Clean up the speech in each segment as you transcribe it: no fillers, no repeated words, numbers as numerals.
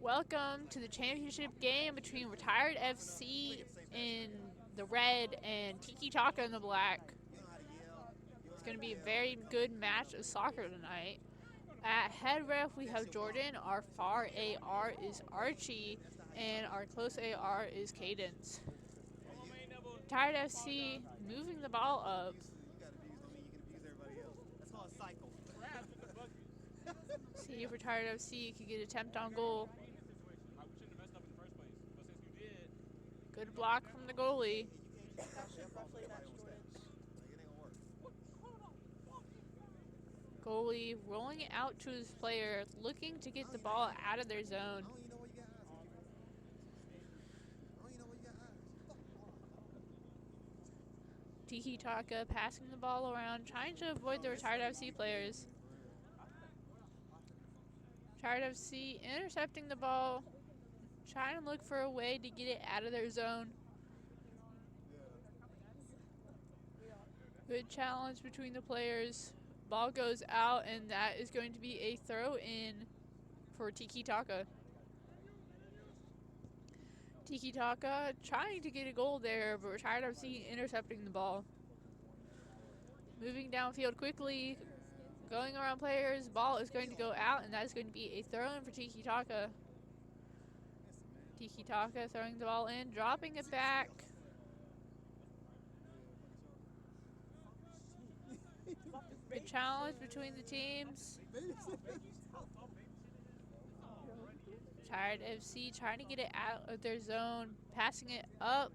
Welcome to the championship game between Retired FC in the red and Tiki Taka in the black. It's going to be a very good match of soccer tonight. At head ref, we have Jordan. Our far AR is Archie, and our close AR is Cadence. Retired FC moving the ball up. See if Retired FC can get attempt on goal. Good block from the goalie. Goalie rolling it out to his player, looking to get the ball out of their zone. Tiki Taka passing the ball around, trying to avoid the Retired FC players. Retired FC intercepting the ball, trying to look for a way to get it out of their zone. Good challenge between the players. Ball goes out, and that is going to be a throw in for Tiki Taka. Tiki Taka trying to get a goal there, but Retired FC intercepting the ball. Moving downfield quickly, going around players. Ball is going to go out, and that is going to be a throw in for Tiki Taka. Tiki Taka throwing the ball in, dropping it back. Good challenge between the teams. Retired FC trying to get it out of their zone, passing it up.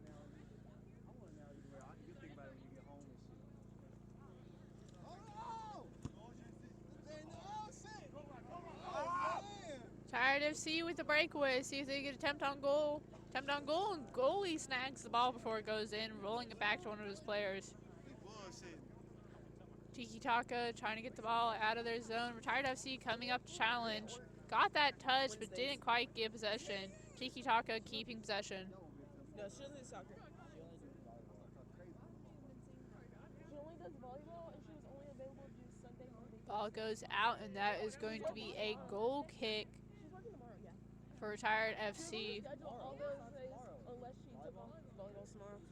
Retired FC with the breakaway. See if they get attempt on goal. Attempt on goal, and goalie snags the ball before it goes in, rolling it back to one of his players. Tiki Taka trying to get the ball out of their zone. Retired FC coming up to challenge. Got that touch, but didn't quite get possession. Tiki Taka keeping possession. No, she doesn't do soccer. She only does volleyball, and she was only available to do Sunday, Monday. Ball goes out, and that is going to be a goal kick She's working tomorrow, yeah. for Retired FC. Schedule all those days unless she took off. Volleyball's tomorrow. You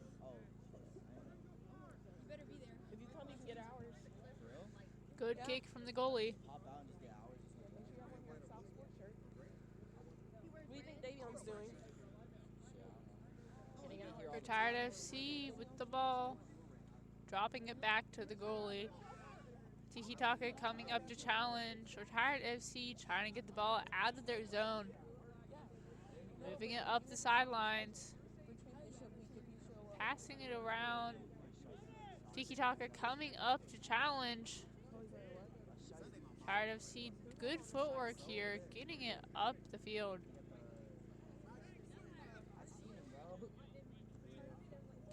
better be there. If you come, you can get hours. Good kick from the goalie. Make sure you have one more South Sport shirt. What do you think Davion's doing? Getting out here. Retired FC with the ball, dropping it back to the goalie. Tiki Taka coming up to challenge. Retired FC trying to get the ball out of their zone. Moving it up the sidelines. Passing it around. Tiki Taka coming up to challenge. Retired FC, good footwork here, getting it up the field.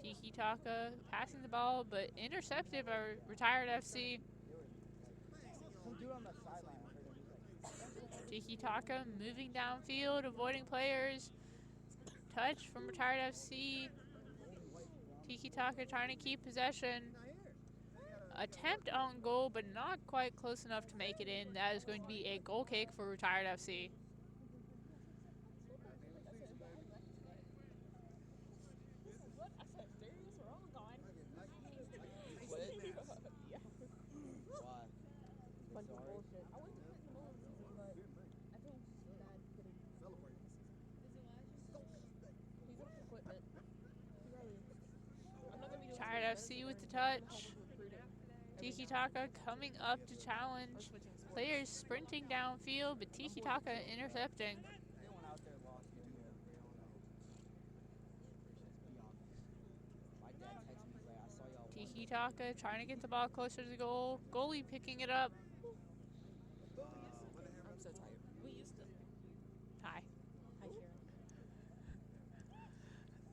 Tiki Taka passing the ball, but intercepted by Retired FC. Tiki Taka moving downfield, avoiding players. Touch from Retired FC. Tiki Taka trying to keep possession. Attempt on goal, but not quite close enough to make it in. That is going to be a goal kick for Retired FC. Bunch of bullshit. I went to Clinton Mullins season, but I feel bad getting celebrating this season. He's up for equipment. He really is. I'm not gonna be doing Retired FC with the touch. Tiki Taka coming up to challenge. Players sprinting downfield, but Tiki Taka intercepting. Tiki Taka trying to get the ball closer to the goal. Goalie picking it up. I'm so tired. We used to. Hi. Hi, Sharon.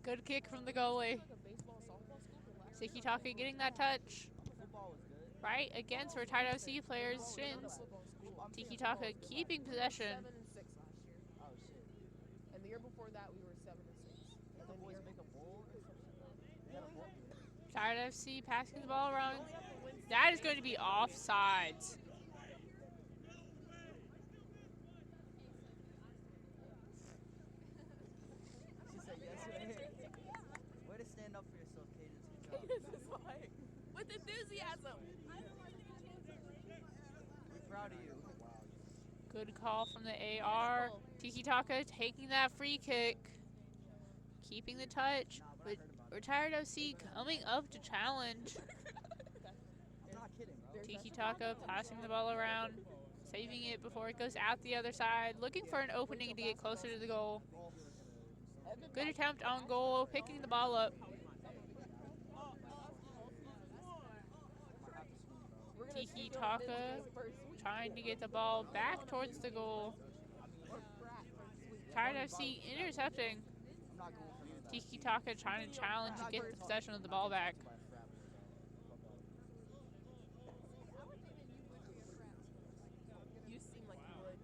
Good kick from the goalie. Like a baseball, softball school for last Tiki Taka getting that touch. Football was good. Right against Retired FC players' shins. Tiki Taka keeping possession. 7 and 6 last year. Oh shit. And the year before that, we were 7 and 6. And then the year make a bowl or something. Retired FC passing the ball around. That is going to be offsides. This is like with enthusiasm. We're proud of you. Good call from the AR. Tiki Taka taking that free kick. Keeping the touch. But Retired OC coming up to challenge. I'm not kidding, bro. Tiki Taka passing the ball around. Saving it before it goes out the other side. Looking for an opening to get closer to the goal. Good attempt on goal. Picking the ball up. Tiki Taka trying to get the ball back towards the goal. Retired FC intercepting. Tiki Taka trying to challenge and get the possession of the ball back. You seem like you would.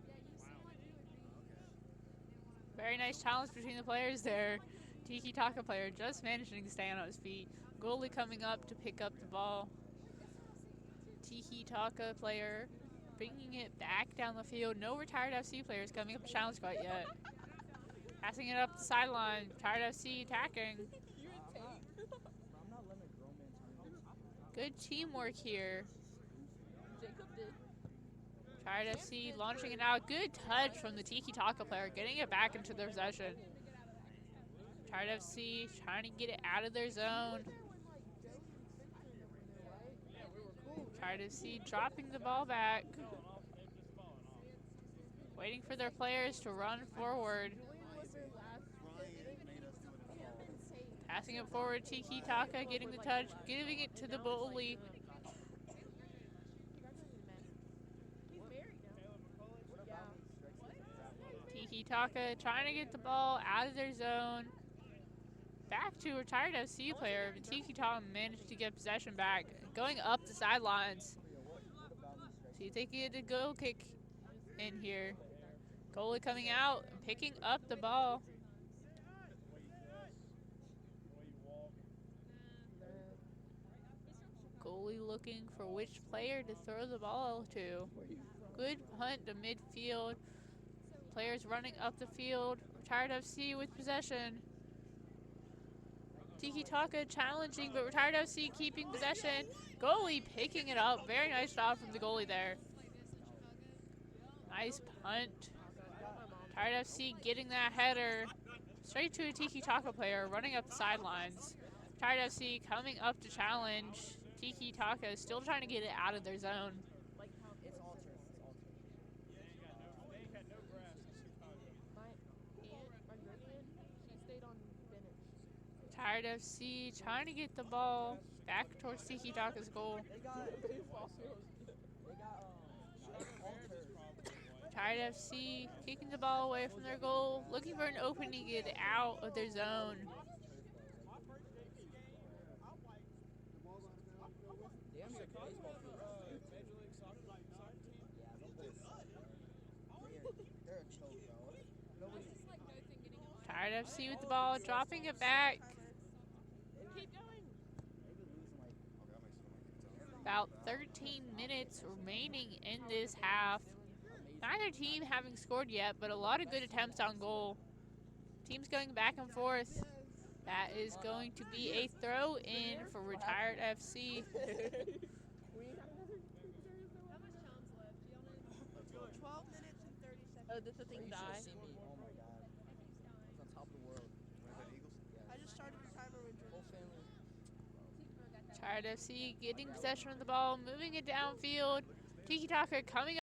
Very nice challenge between the players there. Tiki Taka player just managing to stay on his feet. Goalie coming up to pick up the ball. Tiki Taka player bringing it back down the field. No Retired FC players coming up to challenge quite yet. Passing it up the sideline. Retired FC attacking. Good teamwork here. Jacob did. Retired FC launching it out. Good touch from the Tiki Taka player, getting it back into their possession. Retired FC trying to get it out of their zone. Retired FC dropping the ball back. Waiting for their players to run forward. Passing it forward, Tiki Taka getting the touch, giving it to the goalie. Tiki Taka trying to get the ball out of their zone. Back to Retired FC player, but Tiki Taka managed to get possession back. Going up the sidelines. See if they can get a goal kick in here. Goalie coming out and picking up the ball. Goalie looking for which player to throw the ball to. Good punt to midfield. Players running up the field. Retired FC with possession. Tiki Taka challenging, but Retired FC keeping possession. Goalie picking it up. Very nice job from the goalie there. Nice punt. Retired FC getting that header straight to a Tiki Taka player running up the sidelines. Retired FC coming up to challenge. Tiki Taka is still trying to get it out of their zone. It's altered. My great aunt, she stayed on Greenwich. Retired FC trying to get the ball back towards Tiki Taka's goal. They got altered. Retired FC kicking the ball away from their goal, looking for an opening to get out of their zone. Damn, you're a baseball field. They're a choke, bro. Retired FC with the ball, dropping it back. Keep going. About 13 minutes remaining in this half. Neither team having scored yet, but a lot of good attempts on goal. Teams going back and forth. That is going to be a throw in for Retired FC. How much time's left? 12 minutes and 30 seconds. Oh, did the thing die? See me. Oh my god. It's on top of the world. I just started the timer when Whole family. Retired FC getting possession of the ball, moving it downfield. Tiki Taka coming up.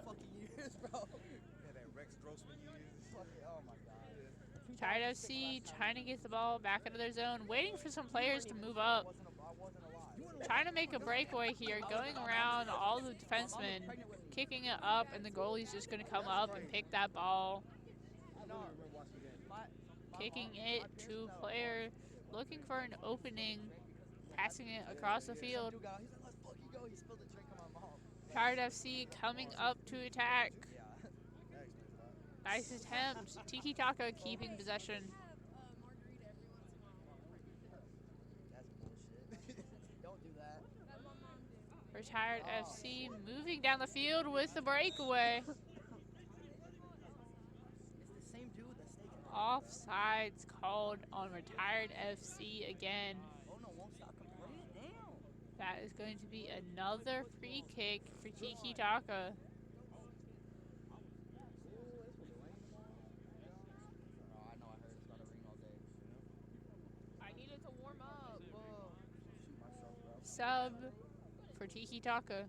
Fucking years, bro. Yeah, that Rex Grossman years. Oh my god. Retired FC trying to get the ball back into their zone, waiting for some players to move up. I wasn't alive. Trying to make a breakaway here, going around all the defensemen, kicking it up, and the goalie's just going to come up and pick that ball. Kicking it to player, looking for an opening, passing it across the field. Retired FC coming up to attack. Nice attempt. Tiki Taka keeping possession. That's bullshit. Don't do that. Retired FC moving down the field with the breakaway. It's the same Offsides called on Retired FC again. Oh no, won't stop complaining. Damn. That is going to be another free kick for Tiki Taka. Oh, I know. I heard it's about to rain all day. I needed to warm up. Shoot myself, bro. Sub for Tiki Taka.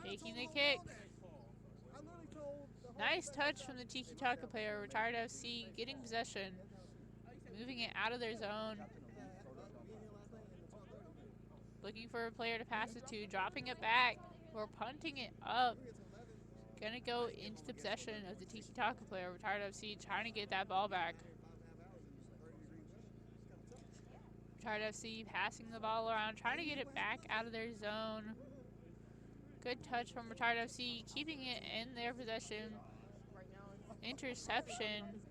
Taking the kick. Nice touch from the Tiki Taka player. Retired FC getting possession. Moving it out of their zone. Looking for a player to pass it to. Dropping it back. Or punting it up. Gonna go into the possession of the Tiki Taka player. Retired FC trying to get that ball back. Retired FC passing the ball around. Trying to get it back out of their zone. Good touch from Retired FC. Keeping it in their possession. Interception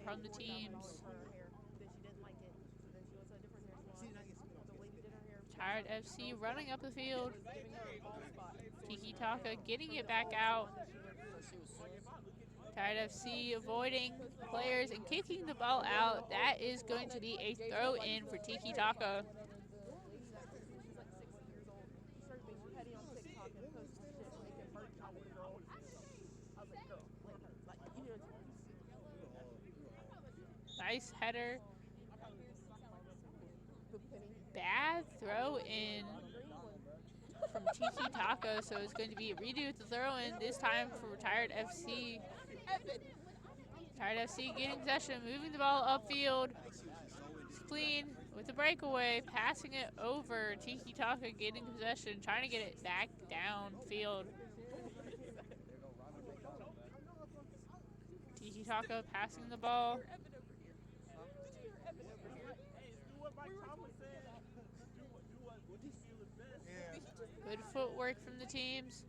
from the teams. Tired FC running up the field. Tiki Taka getting it back out. Tired FC avoiding players and kicking the ball out. That is going to be a throw in for Tiki Taka. Nice header. Bad throw in from Tiki Taka, so it's going to be a redo with the throw in, this time for Retired FC. Retired FC getting possession, moving the ball upfield. Clean with the breakaway, passing it over. Tiki Taka getting possession, trying to get it back downfield. Tiki Taka passing the ball. Good footwork from the teams.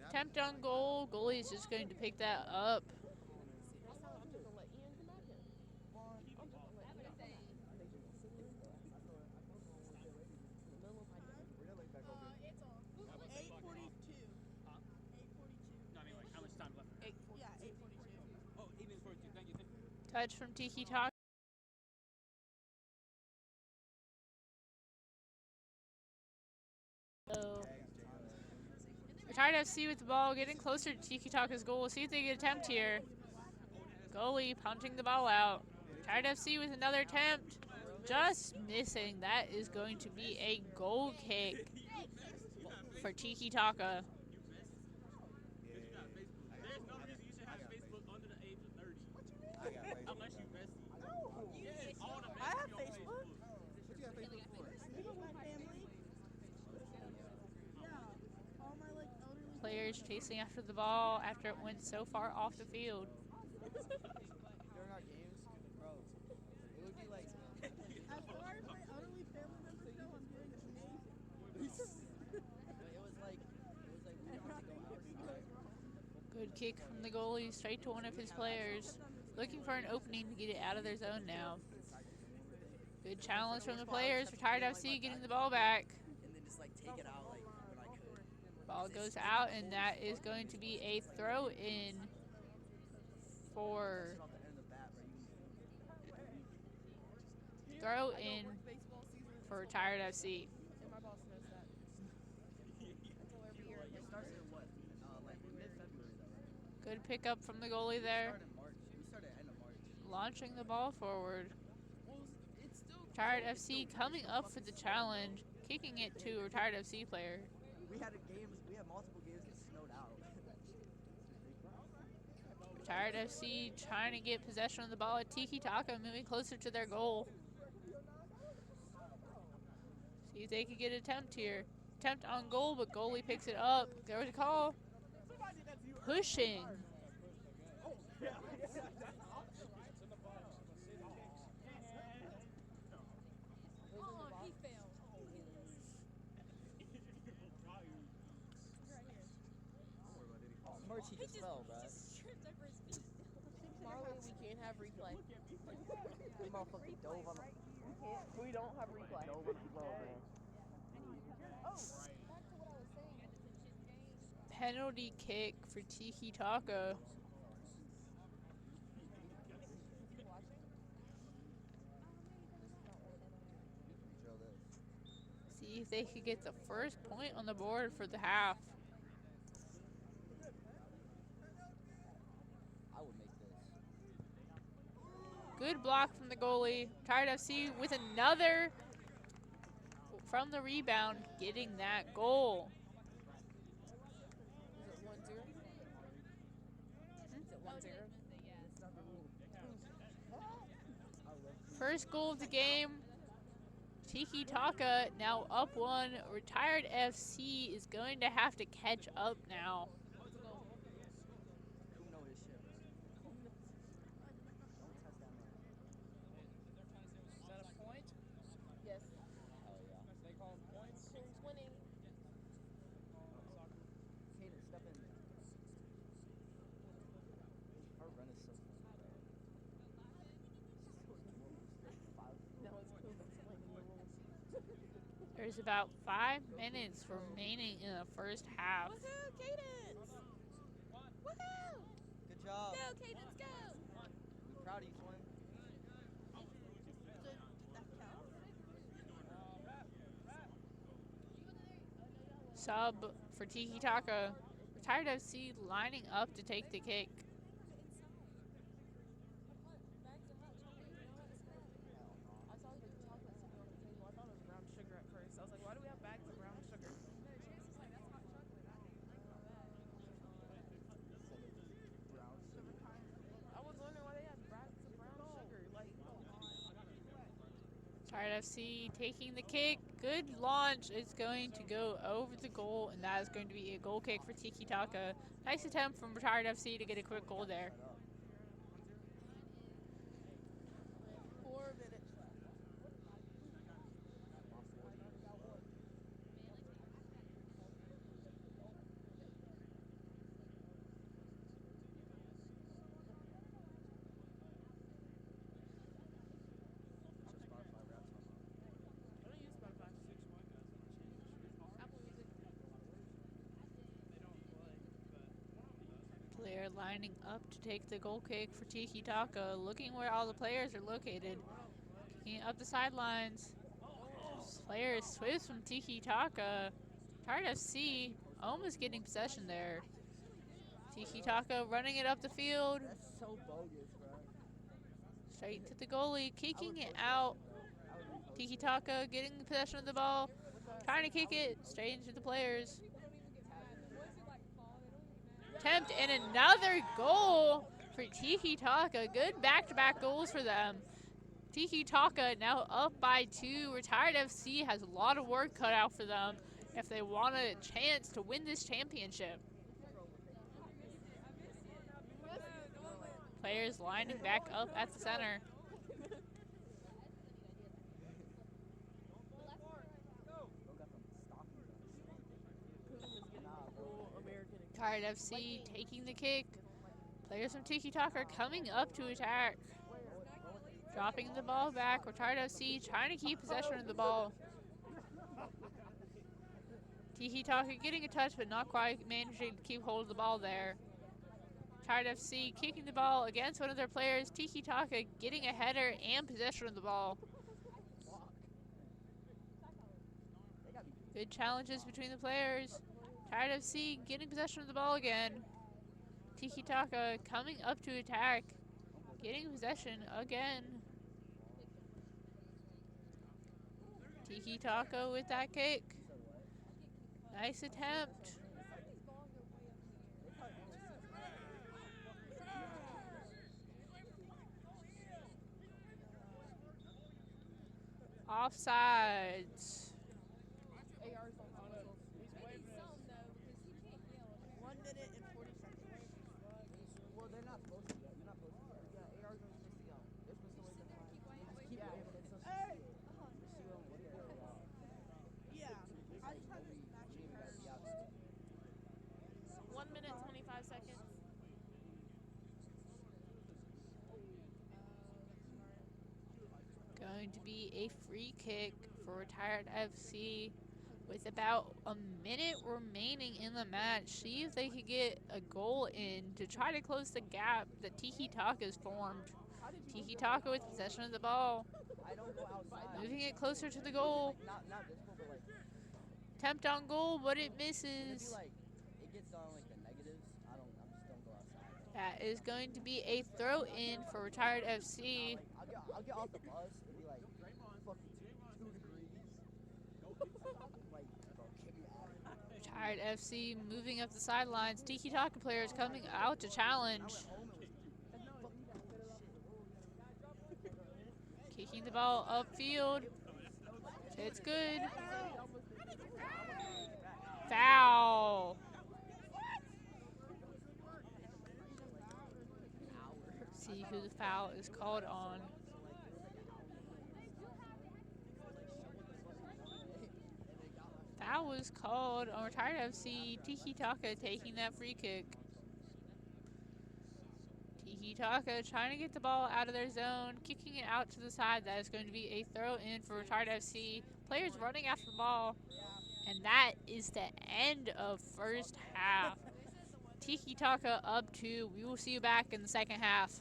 Attempt on goal. Goalie is just going to pick that up. Touch from Tiki Taka. Retired FC with the ball, getting closer to Tiki Taka's goal. We'll see if they get an attempt here. Goalie punching the ball out. Retired FC with another attempt. Just missing. That is going to be a goal kick for Tiki Taka. I have Facebook. Players chasing after the ball after it went so far off the field. During our games, bro, it would be like. As far as my elderly family members go, I'm doing amazing. But it was like we have to go outside. Good kick from the goalie straight to one of his players. Looking for an opening to get it out of their zone now. Good challenge from the players. Retired FC getting the ball back. And then just like take it out like when I could. Ball goes out, and that is going to be a throw in for Retired FC. Good pickup from the goalie there. We started end of March. Launching the ball forward. Retired FC coming up for the challenge, kicking it to a Retired FC player. We had multiple games get snowed out. Retired FC trying to get possession of the ball. Tiki Taka moving closer to their goal. See if they could get an attempt here. Attempt on goal, but goalie picks it up. There was a call. Pushing. March he just fell, bro. Marley, we can't have replay. That motherfucker dove on the. We don't have replay. Dove on the floor, man. Oh, back to what I was saying. Penalty kick for Tiki Taka. Is he watching? This is not working. You can control this. See if they could get the first point on the board for the half. I would make this. Good block from the goalie. Retired FC with another from the rebound, getting that goal. Is it 1-0? Is it 1-0? First goal of the game. Tiki Taka now up one. Retired FC is going to have to catch up now. What's the goal? You know his shit, bro. Don't touch that man. Is that a point? Yes. Hell yeah. They call them points? Team's winning. Kaden, step in there. Her run is so funny, bro. Now it's Coop explaining the rules. There's about 5 minutes remaining in the first half. Woohoo, Cadence! Woohoo! Good job. Go, Cadence, go! We're proud of you, Swin. Sub for Tiki Taka. Retired FC lining up to take the kick. I saw the chocolate sitting on the table. I thought it was brown sugar at first. I was like, why do we have bags of brown sugar? I was wondering why they had bags of brown sugar. Like, Retired FC taking the kick. Good launch. It's going to go over the goal, and that is going to be a goal kick for Tiki Taka. Nice attempt from Retired FC to get a quick goal there. 4 minutes left. I don't use Spotify. Apple Music. Player lining up to take the goal kick for Tiki Taka, looking where all the players are located. Kicking up the sidelines. Player swifts from Tiki Taka. Retired FC almost getting possession there. Tiki Taka running it up the field. That's so bogus, bro. Straight to the goalie, kicking it out. Tiki Taka getting possession of the ball. Trying to kick it straight into the players. Attempt and another goal for Tiki Taka. Good back-to-back goals for them. Tiki Taka now up by 2. Retired FC has a lot of work cut out for them if they want a chance to win this championship. Players lining back up at the center. Retired FC taking the kick. Players from Tiki Taka are coming up to attack. Dropping the ball back. Retired FC trying to keep possession of the ball. Tiki Taka getting a touch but not quite managing to keep hold of the ball there. Retired FC kicking the ball against one of their players. Tiki Taka getting a header and possession of the ball. Good challenges between the players. Retired FC getting possession of the ball again. Tiki Taka coming up to attack. Getting possession again. Tiki Taka with that kick. Nice attempt. Offsides. AR's on consoles. Maybe some though, because you can't yell. 1 minute and 40 seconds. Well, they're not supposed to go. You're not supposed to go. Yeah, AR's not supposed to go. They're supposed to wait the time. Just keep Yeah. waving until she Hey! see it. Just see what I'm looking at. Yeah. I just had this We ain't gotta be out there. 1 minute, 25 seconds. going to be a free kick for Retired FC with about a minute remaining in the match. See if they could get a goal in to try to close the gap that Tiki Taka has formed. Tiki Taka with possession of the ball, I don't go outside. moving it closer to the goal. Like, not this goal, but like Attempt on goal, but it it'd be misses. like it gets on like the negatives. I just don't go outside. That is going to be a throw in for Retired FC. Like I'll get off the bus and be like fucking 2 degrees. Like bro, get me out of here. Retired FC moving up the sidelines. Tiki Taka players coming out to challenge. Kicking the ball upfield. It's good. Foul. See who the foul is called on. Foul was called on Retired FC. Tiki Taka taking that free kick. Tiki Taka trying to get the ball out of their zone, kicking it out to the side. That is going to be a throw in for Retired FC. Players running after the ball. And that is the end of first half. Tiki Taka up 2. We will see you back in the second half.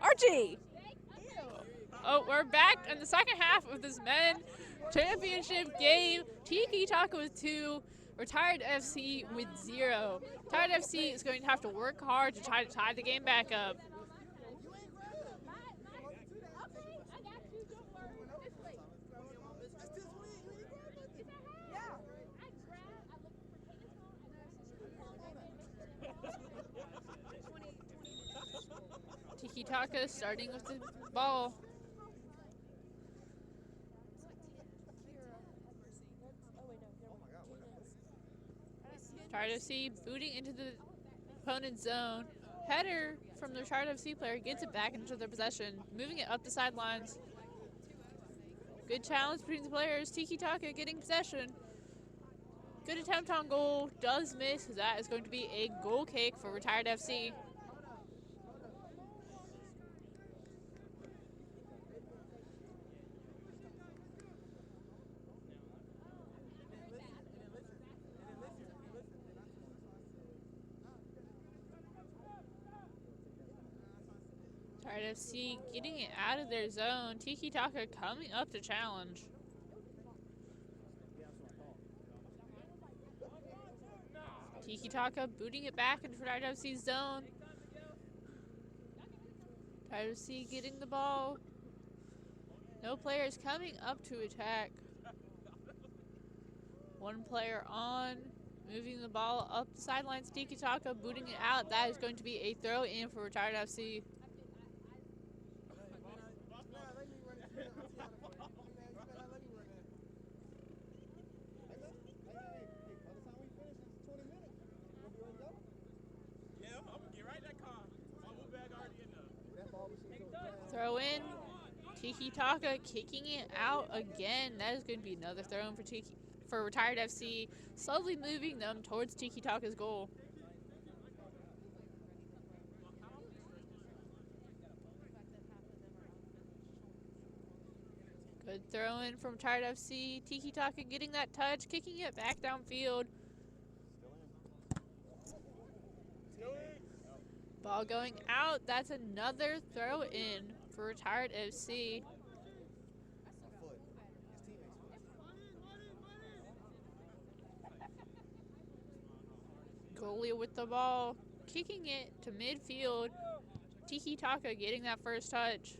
Archie! Oh, we're back in the second half of this men championship game. Tiki Taka with 2, Retired FC with 0. Retired FC is going to have to work hard to try to tie the game back up. Tiki Taka starting with the ball. Retired FC booting into the opponent's zone. Header from the Retired FC player gets it back into their possession, moving it up the sidelines. Good challenge between the players. Tiki Taka getting possession. Good attempt on goal. Does miss. That is going to be a goal kick for Retired FC. Retired FC getting it out of their zone. Tiki Taka coming up to challenge. Tiki Taka booting it back into Retired FC's zone. Retired FC getting the ball. No players coming up to attack. One player on, moving the ball up the sidelines. Tiki Taka booting it out. That is going to be a throw in for Retired FC. Throw in. Tiki Taka kicking it out again. That is going to be another throw in for Retired FC, slowly moving them towards Tiki Taka's goal. Good throw in from Retired FC. Tiki Taka getting that touch, kicking it back downfield. Ball going out. That's another throw in for Retired FC. Goalie with the ball, kicking it to midfield. Tiki Taka getting that first touch.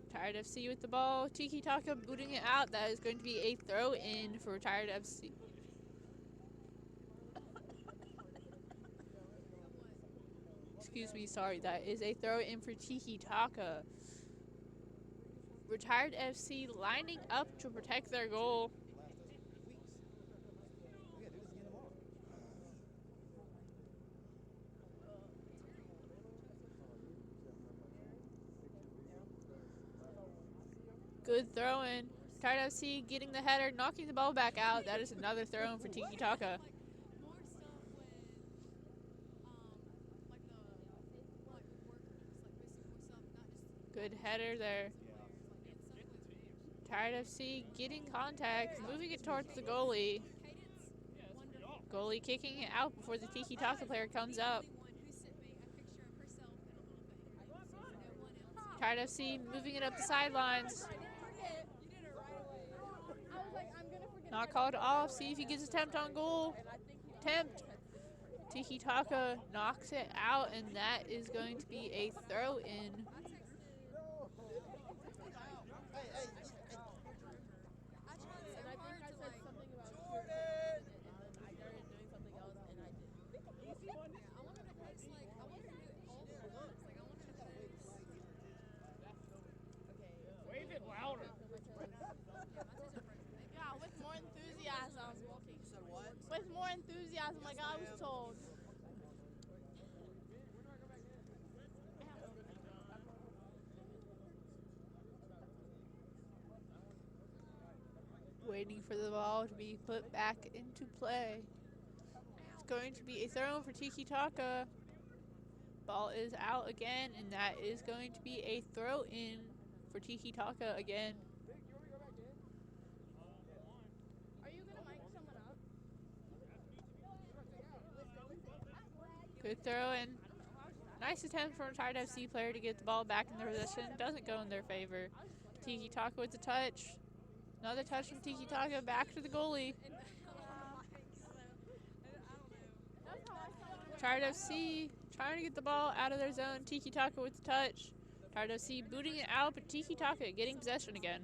Retired FC with the ball. Tiki Taka booting it out. That is going to be a throw in for Retired FC. Excuse me, sorry. That is a throw in for Tiki Taka. Retired FC lining up to protect their goal. Good throw in. Retired FC getting the header, knocking the ball back out. That is another throw in for Tiki Taka. Good header there. Retired FC getting contact, moving it towards the goalie. Goalie kicking it out before the Tiki Taka player comes up. Retired FC moving it up the sidelines. Not called off. See if he gets attempt on goal. Attempt. Tiki Taka knocks it out, and that is going to be a throw in. Wave it louder. Yeah, with more enthusiasm. With more enthusiasm, like I was told. Waiting for the ball to be put back into play. It's going to be a throw for Tiki Taka. Ball is out again, and that is going to be a throw in for Tiki Taka again. Are you gonna mic someone up? Good throw in. Nice attempt from a retired FC player to get the ball back in their possession. Doesn't go in their favor. Tiki Taka with the touch. Another touch from Tiki Taka back to the goalie. Retired FC trying to get the ball out of their zone. Tiki Taka with the touch. Retired FC booting it out, but Tiki Taka getting possession again.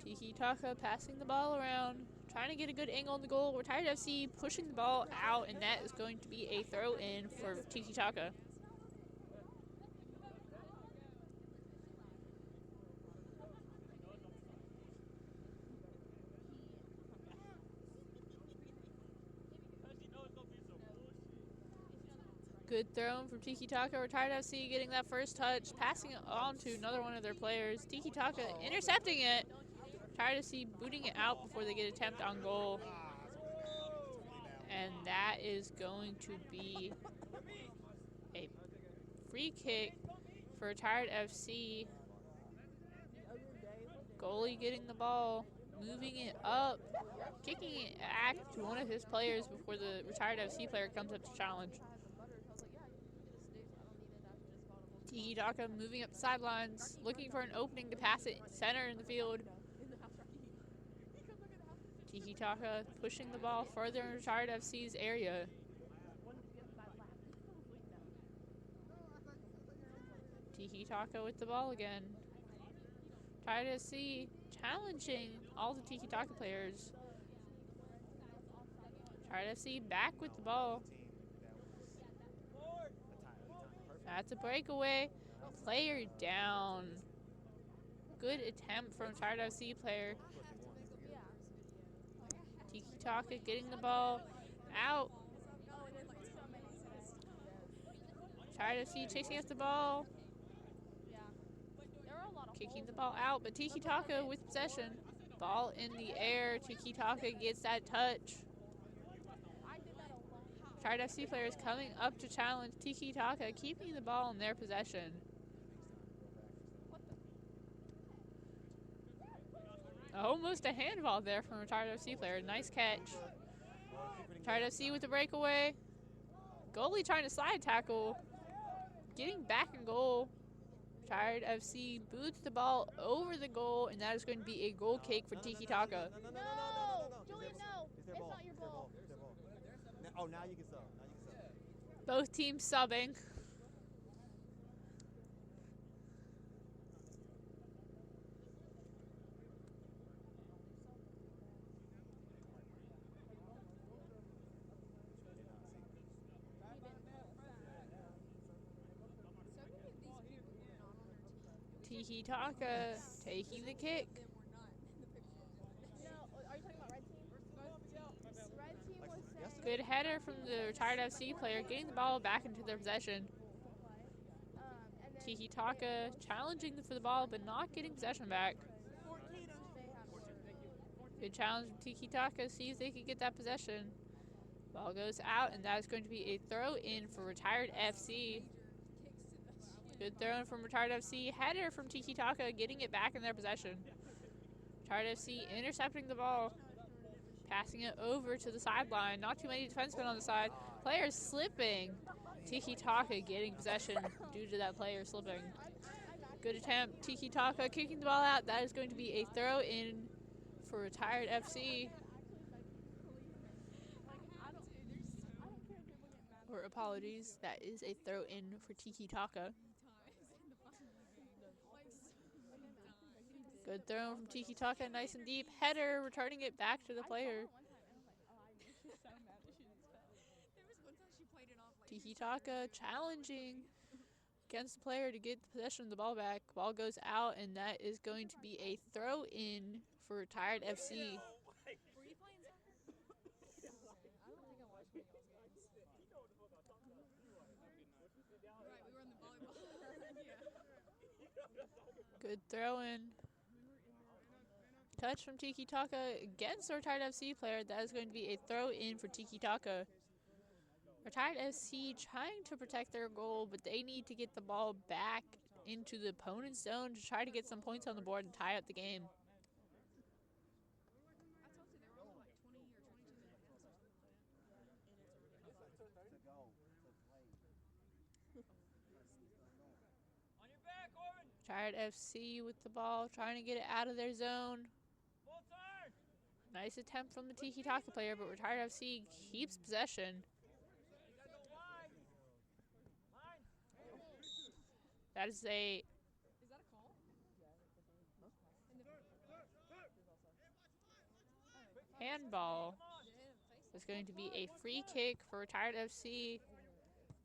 Tiki Taka passing the ball around, trying to get a good angle on the goal. Retired FC pushing the ball out, and that is going to be a throw in for Tiki Taka. Good throw from Tiki Taka. Retired FC getting that first touch, passing it on to another one of their players. Tiki Taka intercepting it. Retired FC booting it out before they get an attempt on goal. And that is going to be a free kick for Retired FC. Goalie getting the ball, moving it up, kicking it back to one of his players before the Retired FC player comes up to challenge. Tiki Taka moving up the sidelines, looking for an opening to pass it center in the field. Tiki Taka pushing the ball further in Retired FC's area. Tiki Taka with the ball again. Retired FC challenging all the Tiki Taka players. Retired FC back with the ball. That's a breakaway. Player down. Good attempt from Retired FC player. Tiki Taka getting the ball out. Retired FC chasing after the ball. Kicking the ball out, but Tiki Taka with possession. Ball in the air. Tiki Taka gets that touch. Retired FC players coming up to challenge Tiki Taka, keeping the ball in their possession. Almost a handball there from Retired FC player. Nice catch. Retired FC with the breakaway. Goalie trying to slide tackle. Getting back in goal. Retired FC boots the ball over the goal, and that is going to be a goal kick for Tiki Taka. No, Julian, no. It's not your ball. Oh, now you can sub. Both teams subbing. Tiki Taka taking the kick. No, are you talking about red team? Red team was saying. Good header from the Retired FC player, getting the ball back into their possession. And then Tiki Taka challenging for the ball, but not getting possession back. Good challenge from Tiki Taka, see if they can get that possession. Ball goes out, and that is going to be a throw in for Retired FC. Good throw in from Retired FC. Header from Tiki Taka, getting it back in their possession. Retired FC intercepting the ball. Passing it over to the sideline. Not too many defensemen on the side. Players slipping. Tiki Taka getting possession due to that player slipping. Good attempt. Tiki Taka kicking the ball out. That is going to be a throw in for Retired FC. Or apologies, that is a throw in for Tiki Taka. Good throw from Tiki Taka, nice and deep. Header, returning it back to the player. Tiki Taka challenging against the player to get the possession of the ball back. Ball goes out, and that is going to be a throw in for Retired FC. Good throw in. Touch from Tiki Taka against the Retired FC player. That is going to be a throw in for Tiki Taka. Retired FC trying to protect their goal, but they need to get the ball back into the opponent's zone to try to get some points on the board and tie up the game. Retired FC with the ball, trying to get it out of their zone. Nice attempt from the Tiki Taka player, but Retired FC keeps possession. That is a Is that a call? handball. It's going to be a free kick for Retired FC.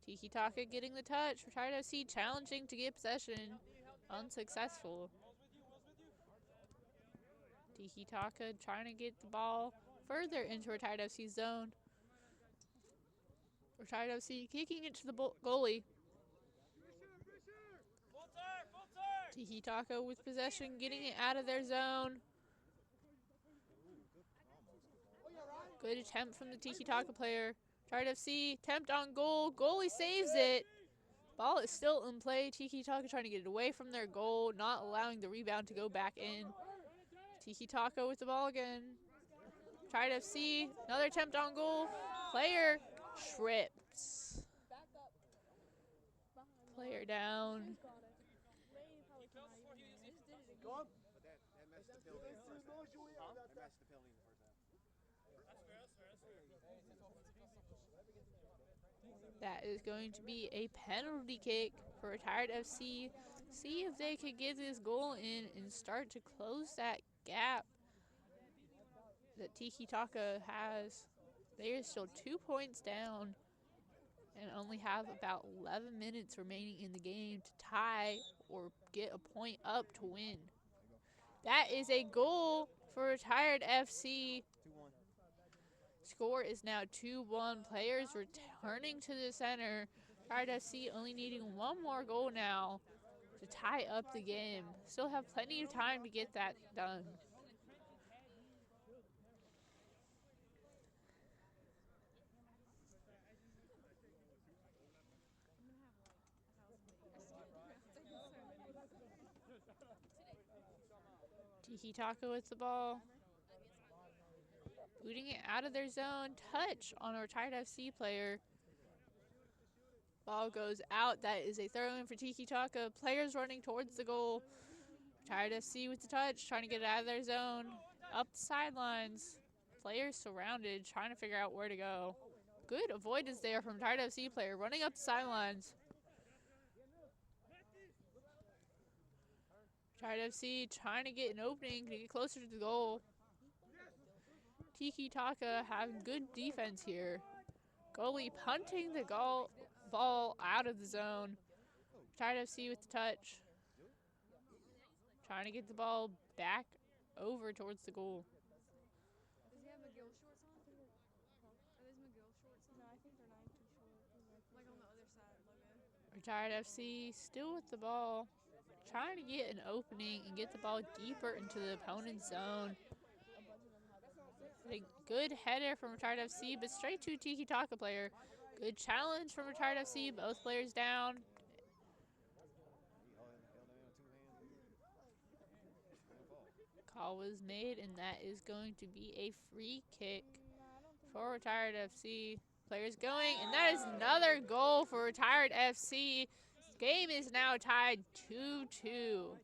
Tiki Taka getting the touch. Retired FC challenging to get possession. Unsuccessful. Tiki Taka trying to get the ball further into Retired FC's zone. Retired FC kicking it to the goalie. Tiki Taka with possession, getting it out of their zone. Good attempt from the Tiki Taka player. Retired FC, attempt on goal. Goalie saves it. Ball is still in play. Tiki Taka trying to get it away from their goal, not allowing the rebound to go back in. Tiki Taka with the ball again. Retired FC, another attempt on goal. Player trips. Player down. That is going to be a penalty kick for Retired FC. See if they could get this goal in and start to close that gap that Tiki Taka has. They are still 2 points down and only have about 11 minutes remaining in the game to tie or get a point up to win. That is a goal for Retired FC. 2-1. Score is now 2-1. Players returning to the center. Retired FC only needing one more goal now to tie up the game. Still have plenty of time to get that done. Tiki Taka with the ball. Booting it out of their zone. Touch on a Retired FC player. Ball goes out. That is a throw-in for Tiki Taka. Players running towards the goal. Retired FC with the touch, trying to get it out of their zone. Up the sidelines. Players surrounded, trying to figure out where to go. Good avoidance there from Retired FC player, running up the sidelines. Retired FC trying to get an opening to get closer to the goal. Tiki Taka having good defense here. Goalie punting the ball out of the zone. Retired FC with the touch. Trying to get the ball back over towards the goal. Does he have McGill shorts on? Are those McGill shorts on? No, I think they're Nike shorts. Like on the other side logo. Retired FC still with the ball. Trying to get an opening and get the ball deeper into the opponent's zone. A good header from Retired FC, but straight to Tiki Taka player. Good challenge from Retired FC, both players down. Call was made, and that is going to be a free kick for Retired FC. Players going, and that is another goal for Retired FC. Game is now tied 2-2.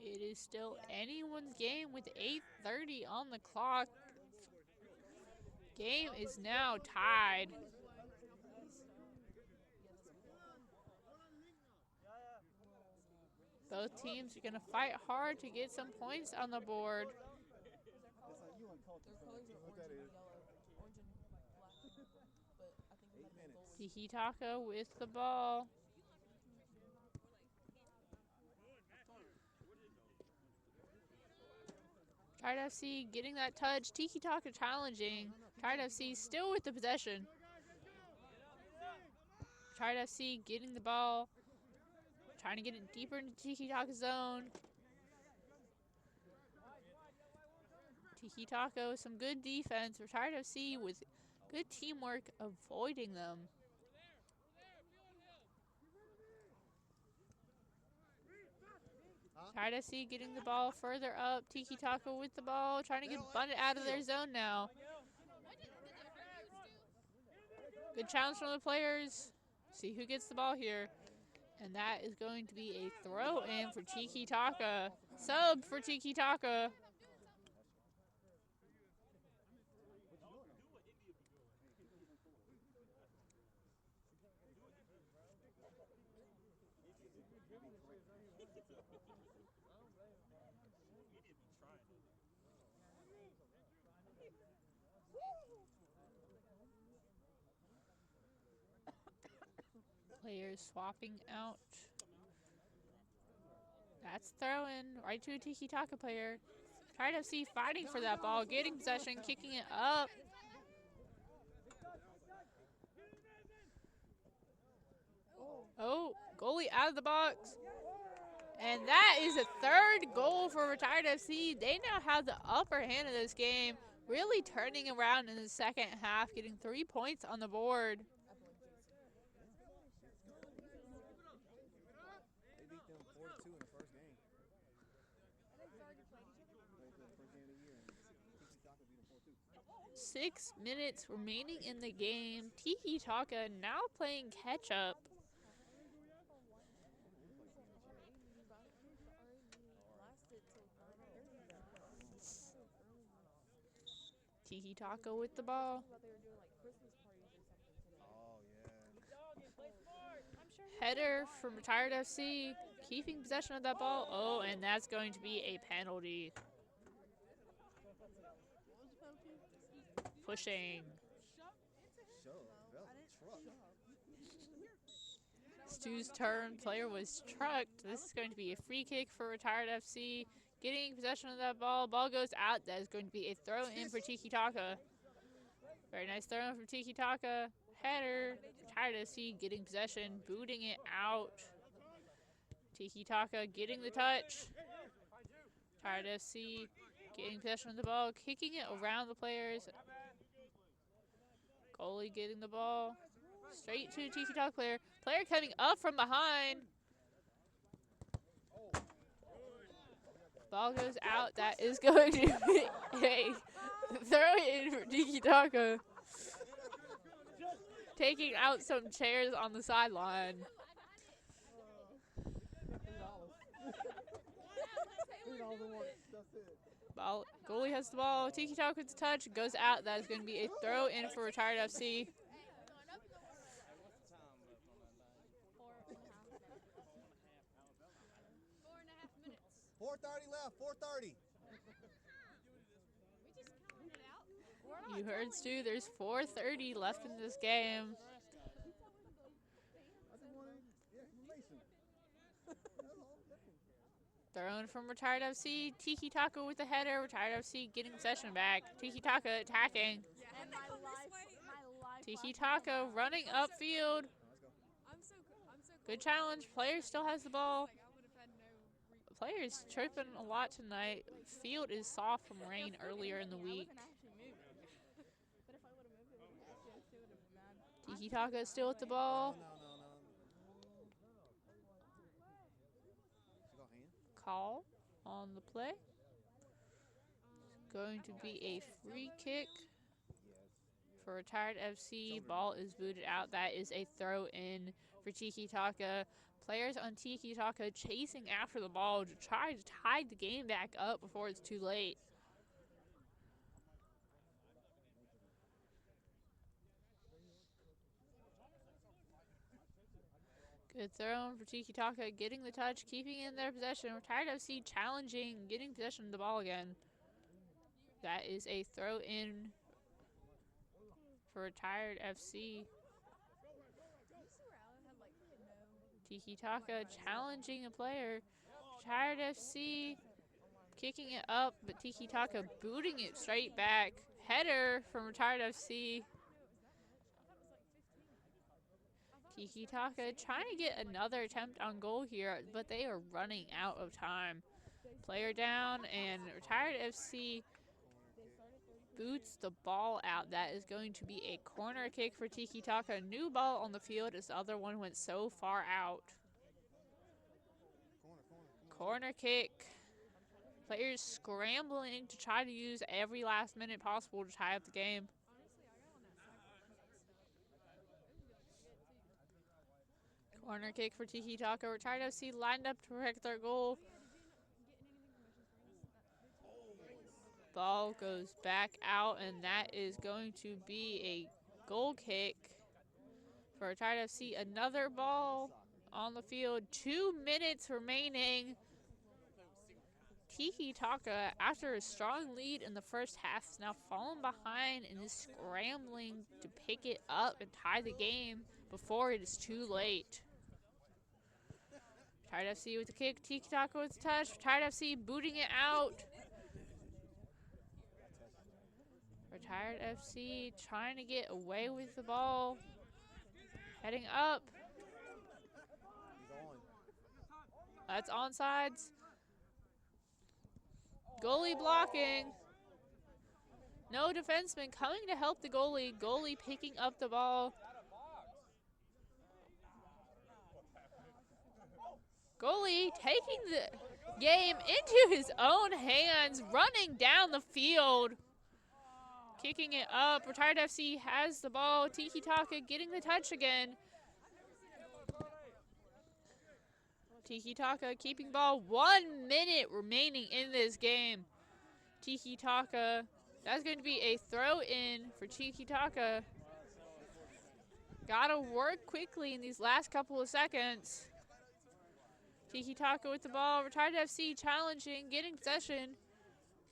It is still anyone's game with 8:30 on the clock. Game is now tied. Both teams are going to fight hard to get some points on the board. Tiki Taka with the ball. Retired FC getting that touch. Tiki Taka challenging. Retired FC still with the possession. Retired FC getting the ball. Trying to get it deeper into Tiki Taka's zone. Tiki Taka with some good defense. Retired FC with good teamwork avoiding them. Retired FC getting the ball further up. Tiki Taka with the ball, trying to get bunted out of their zone now. Good challenge from the players. See who gets the ball here. And that is going to be a throw in for Tiki Taka. Sub for Tiki Taka. Players swapping out. That's throwing right to a Tiki Taka player. Retired FC fighting for that ball, getting possession, kicking it up. Oh, goalie out of the box. And that is a third goal for Retired FC. They now have the upper hand of this game, really turning around in the second half, getting 3 points on the board. They beat them 4-2 in the first game. 6 minutes remaining in the game. Tiki Taka now playing catch up. Tiki Taka with the ball. Oh, yeah. Header from Retired FC, keeping possession of that ball. Oh, and that's going to be a penalty. Pushing. Stu's turn. Player was trucked. This is going to be a free kick for Retired FC. Getting possession of that ball. Ball goes out. That is going to be a throw in for Tiki Taka. Very nice throw in for Tiki Taka. Header. Retired FC getting possession. Booting it out. Tiki Taka getting the touch. Retired FC getting possession of the ball. Kicking it around the players. Goalie getting the ball. Straight to Tiki Taka player. Player coming up from behind. Ball goes out. That is going to be a throw in for Tiki Taka. Taking out some chairs on the sideline. Ball, goalie has the ball. Tiki Taka with the touch. Goes out. That is going to be a throw in for Retired FC. 4:30 left. 4:30. You heard Stu. There's 4:30 left in this game. Thrown from Retired FC. Tiki Taka with the header. Retired FC getting possession back. Tiki Taka attacking. Tiki Taka running upfield. Good challenge. Player still has the ball. Player is tripping a lot tonight. Field is soft from rain earlier in the week. Tiki Taka is still with the ball. Call on the play. It's going to be a free kick for Retired FC. Ball is booted out. That is a throw in for Tiki Taka. Players on Tiki Taka chasing after the ball to try to tie the game back up before it's too late. Good throw for Tiki Taka, getting the touch, keeping in their possession. Retired FC challenging, getting possession of the ball again. That is a throw in for Retired FC. Tiki Taka challenging a player. Retired FC kicking it up, but Tiki Taka booting it straight back. Header from Retired FC. Tiki Taka trying to get another attempt on goal here, but they are running out of time. Player down, and Retired FC boots the ball out. That is going to be a corner kick for Tiki Taka. New ball on the field as the other one went so far out. Corner kick. Players scrambling to try to use every last minute possible to tie up the game. Corner kick for Tiki Taka. Retired FC lined up to protect their goal. Ball goes back out, and that is going to be a goal kick for Retired FC. Another ball on the field. 2 minutes remaining. Tiki Taka, after a strong lead in the first half, is now fallen behind and is scrambling to pick it up and tie the game before it is too late. Retired FC with the kick. Tiki Taka with the touch. Retired FC booting it out. Retired FC trying to get away with the ball. Heading up. That's onside. Goalie blocking. No defenseman coming to help the goalie. Goalie picking up the ball. Goalie taking the game into his own hands, running down the field. Kicking it up. Retired FC has the ball. Tiki Taka getting the touch again. Tiki Taka keeping ball. 1 minute remaining in this game. Tiki Taka. That's going to be a throw in for Tiki Taka. Gotta work quickly in these last couple of seconds. Tiki Taka with the ball. Retired FC challenging, getting possession,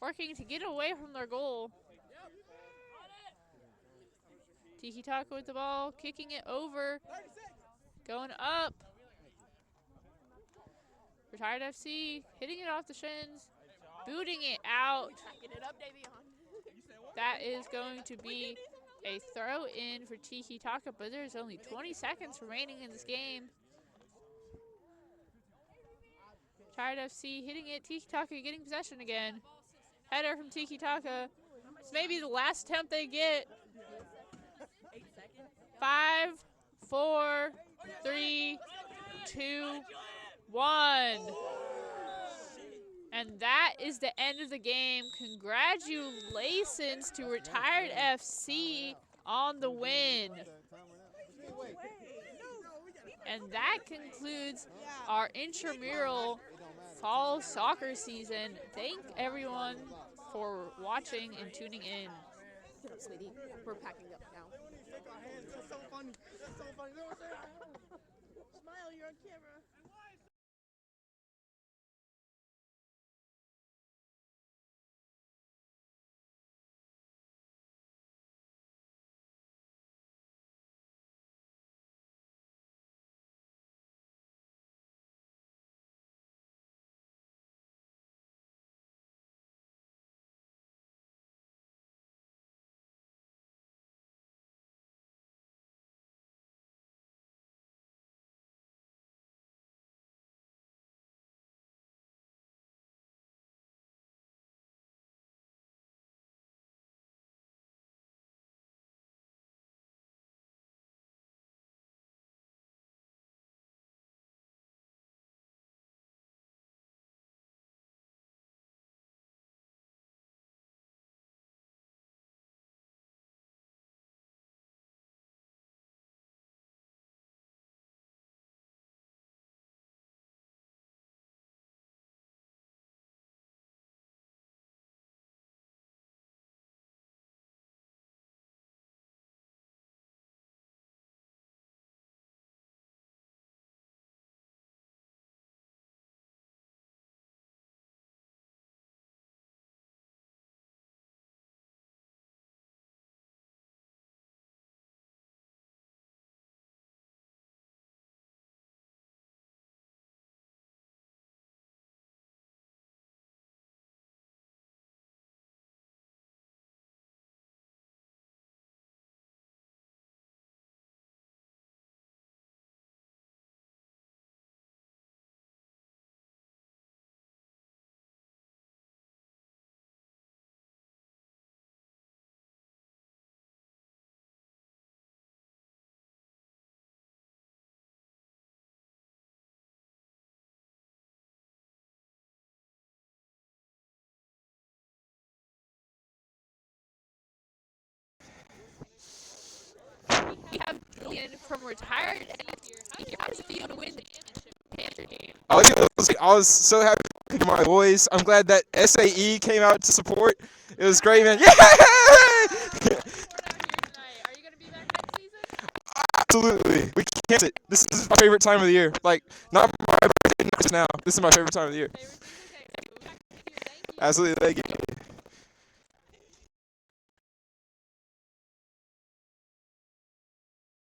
working to get away from their goal. Tiki Taka with the ball, kicking it over, going up. Retired FC hitting it off the shins, booting it out. That is going to be a throw in for Tiki Taka, but there's only 20 seconds remaining in this game. Retired FC hitting it. Tiki Taka getting possession again. Header from Tiki Taka. It's maybe the last attempt they get. 5, 4, 3, 2, 1. And that is the end of the game. Congratulations to Retired FC on the win. And that concludes our intramural fall soccer season. Thank everyone for watching and tuning in. Sweetie, we're packing up now. That's so funny. That's so funny. Smile, you're on camera. champion from retired FC. How does it feel to win the championship game? I was so happy to hear my voice. I'm glad that SAE came out to support. It was great, man. Yeah! Are you gonna be back next season? Absolutely. We can't it. This is my favorite time of the year. Like, not my birthday, not just now. This is my favorite time of the year. Favorite season? Okay, we'll be back next year. Thank you. Absolutely. Thank you.